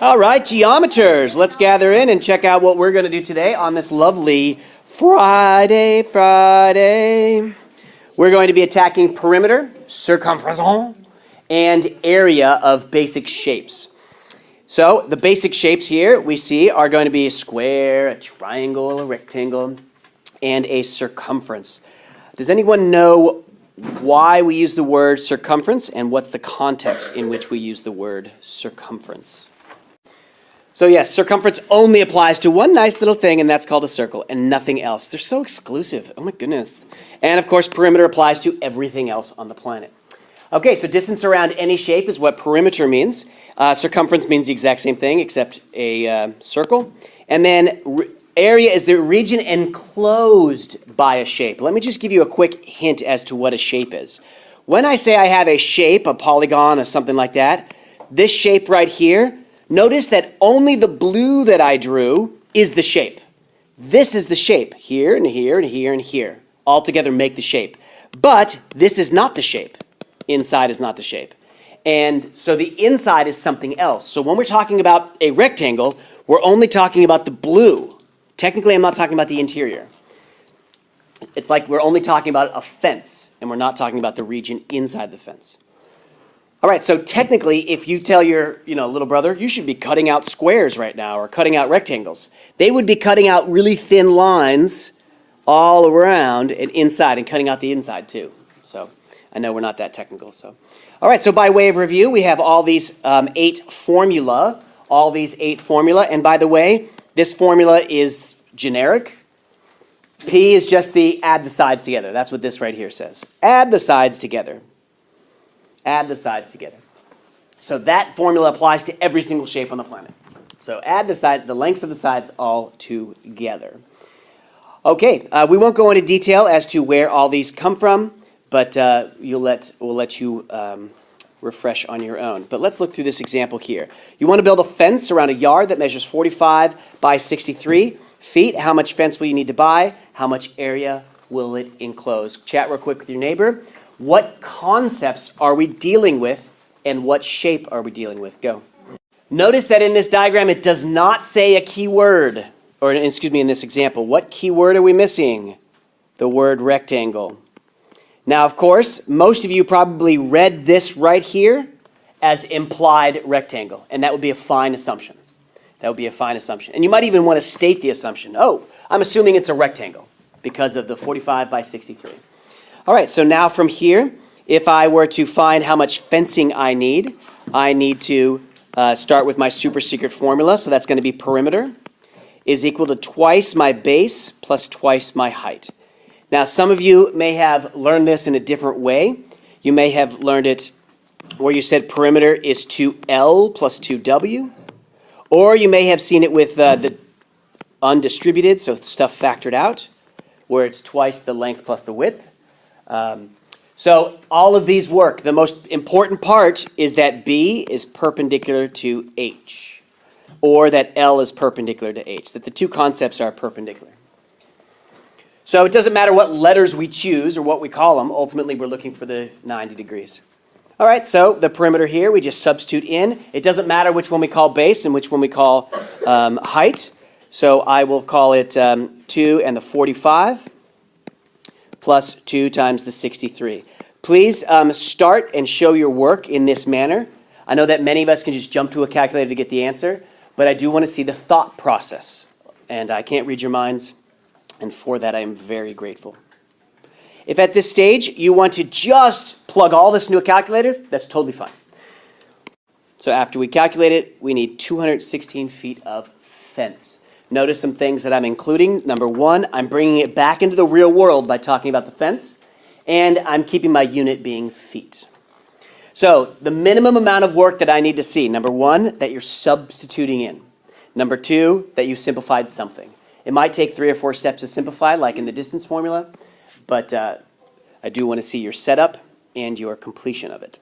All right, geometers, let's gather in and check out what we're going to do today on this lovely Friday. We're going to be attacking perimeter, circumference, and area of basic shapes. So the basic shapes here we see are going to be a square, a triangle, a rectangle, and a circumference. Does anyone know why we use the word circumference and what's the context in which we use the word circumference? So yes, circumference only applies to one nice little thing, and that's called a circle, and nothing else. They're so exclusive. Oh my goodness. And of course, perimeter applies to everything else on the planet. Okay, so distance around any shape is what perimeter means. Circumference means the exact same thing, except a circle. And then area is the region enclosed by a shape. Let me just give you a quick hint as to what a shape is. When I say I have a shape, a polygon or something like that, this shape right here, notice that only the blue that I drew is the shape. This is the shape, here and here and here and here. All together make the shape. But this is not the shape. Inside is not the shape. And so the inside is something else. So when we're talking about a rectangle, we're only talking about the blue. Technically, I'm not talking about the interior. It's like we're only talking about a fence, and we're not talking about the region inside the fence. All right, so technically, if you tell your little brother, you should be cutting out squares right now or cutting out rectangles, they would be cutting out really thin lines all around and inside and cutting out the inside too. So I know we're not that technical. So, all right, so by way of review, we have all these 8 formula, And by the way, this formula is generic. P is just the add the sides together. That's what this right here says. Add the sides together. Add the sides together. So that formula applies to every single shape on the planet. So add the lengths of the sides all together. Okay, we won't go into detail as to where all these come from, but we'll let you refresh on your own. But let's look through this example here. You want to build a fence around a yard that measures 45 by 63 feet. How much fence will you need to buy? How much area will it enclose? Chat real quick with your neighbor. What concepts are we dealing with, and what shape are we dealing with? Go. Notice that in this diagram, it does not say a key word, or excuse me, in this example. What key word are we missing? The word rectangle. Now, of course, most of you probably read this right here as implied rectangle, and that would be a fine assumption. That would be a fine assumption. And you might even want to state the assumption. Oh, I'm assuming it's a rectangle because of the 45 by 63. All right, so now from here, if I were to find how much fencing I need to start with my super secret formula. So that's going to be perimeter is equal to twice my base plus twice my height. Now, some of you may have learned this in a different way. You may have learned it where you said perimeter is 2L plus 2W. Or you may have seen it with the undistributed, so stuff factored out, where it's twice the length plus the width. So all of these work. The most important part is that B is perpendicular to H, or that L is perpendicular to H, that the two concepts are perpendicular. So it doesn't matter what letters we choose or what we call them. Ultimately, we're looking for the 90 degrees. All right, so the perimeter here, we just substitute in. It doesn't matter which one we call base and which one we call height. So I will call it 2 and the 45 plus 2 times the 63. Please start and show your work in this manner. I know that many of us can just jump to a calculator to get the answer, but I do want to see the thought process. And I can't read your minds, and for that I am very grateful. If at this stage you want to just plug all this into a calculator, that's totally fine. So after we calculate it, we need 216 feet of fence. Notice some things that I'm including. Number 1, I'm bringing it back into the real world by talking about the fence, and I'm keeping my unit being feet. So the minimum amount of work that I need to see, number 1, that you're substituting in. Number 2, that you simplified something. It might take 3 or 4 steps to simplify, like in the distance formula, but I do want to see your setup and your completion of it.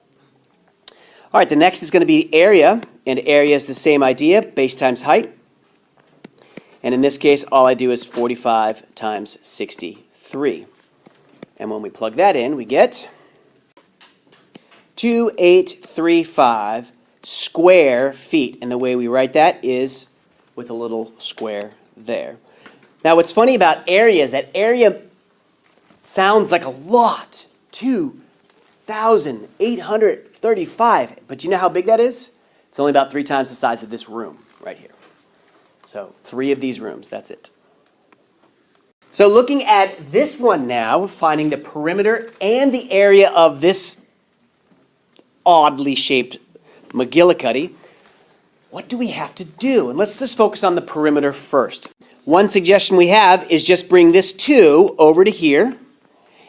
All right, the next is going to be area, and area is the same idea, base times height. And in this case, all I do is 45 times 63. And when we plug that in, we get 2835 square feet. And the way we write that is with a little square there. Now, what's funny about area is that area sounds like a lot, 2,835. But you know how big that is? It's only about 3 times the size of this room right here. So 3 of these rooms, that's it. So looking at this one now, finding the perimeter and the area of this oddly shaped McGillicuddy, what do we have to do? And let's just focus on the perimeter first. One suggestion we have is just bring this 2 over to here,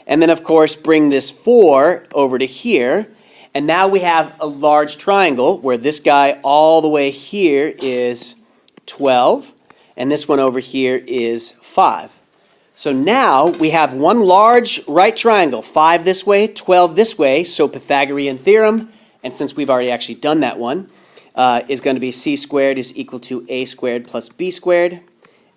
and then of course bring this 4 over to here, and now we have a large triangle where this guy all the way here is 12, and this one over here is 5. So now we have one large right triangle, 5 this way, 12 this way, so Pythagorean Theorem, and since we've already actually done that one, is going to be c squared is equal to a squared plus b squared,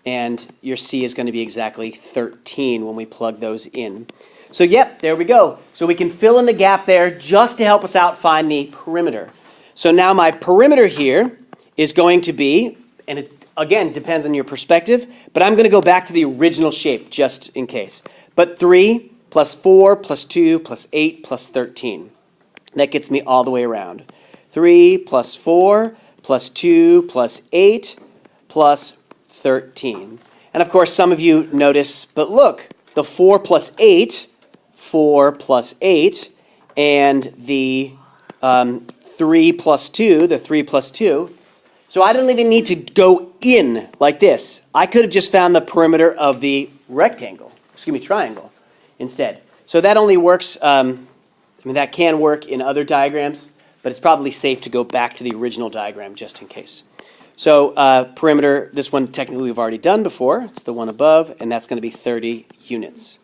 and your c is going to be exactly 13 when we plug those in. So yep, there we go. So we can fill in the gap there just to help us out find the perimeter. So now my perimeter here is going to be, and it again depends on your perspective, but I'm going to go back to the original shape just in case. But 3 plus 4 plus 2 plus 8 plus 13. That gets me all the way around. 3 plus 4 plus 2 plus 8 plus 13. And of course some of you notice, but look, the 4 plus 8, 4 plus 8, and the 3 plus 2, the 3 plus 2. So I don't even need to go in like this. I could have just found the perimeter of the triangle instead. So that only works, that can work in other diagrams, but it's probably safe to go back to the original diagram just in case. So perimeter, this one technically we've already done before. It's the one above, and that's going to be 30 units.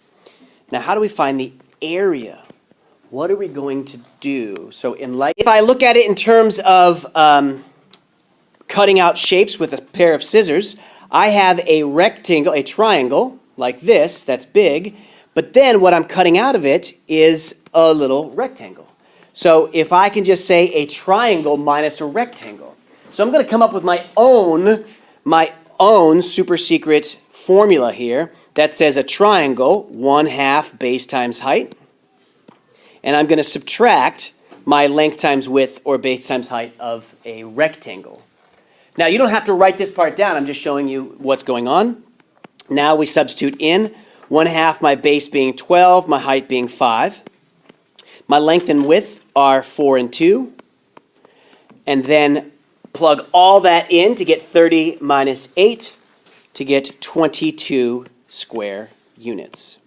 Now, how do we find the area? What are we going to do? So if I look at it in terms of cutting out shapes with a pair of scissors, I have a rectangle, a triangle like this, that's big, but then what I'm cutting out of it is a little rectangle. So if I can just say a triangle minus a rectangle. So I'm going to come up with my own super secret formula here that says a triangle, 1/2 base times height, and I'm going to subtract my length times width or base times height of a rectangle. Now, you don't have to write this part down. I'm just showing you what's going on. Now we substitute in 1/2, my base being 12, my height being 5. My length and width are 4 and 2. And then plug all that in to get 30 minus 8 to get 22 square units.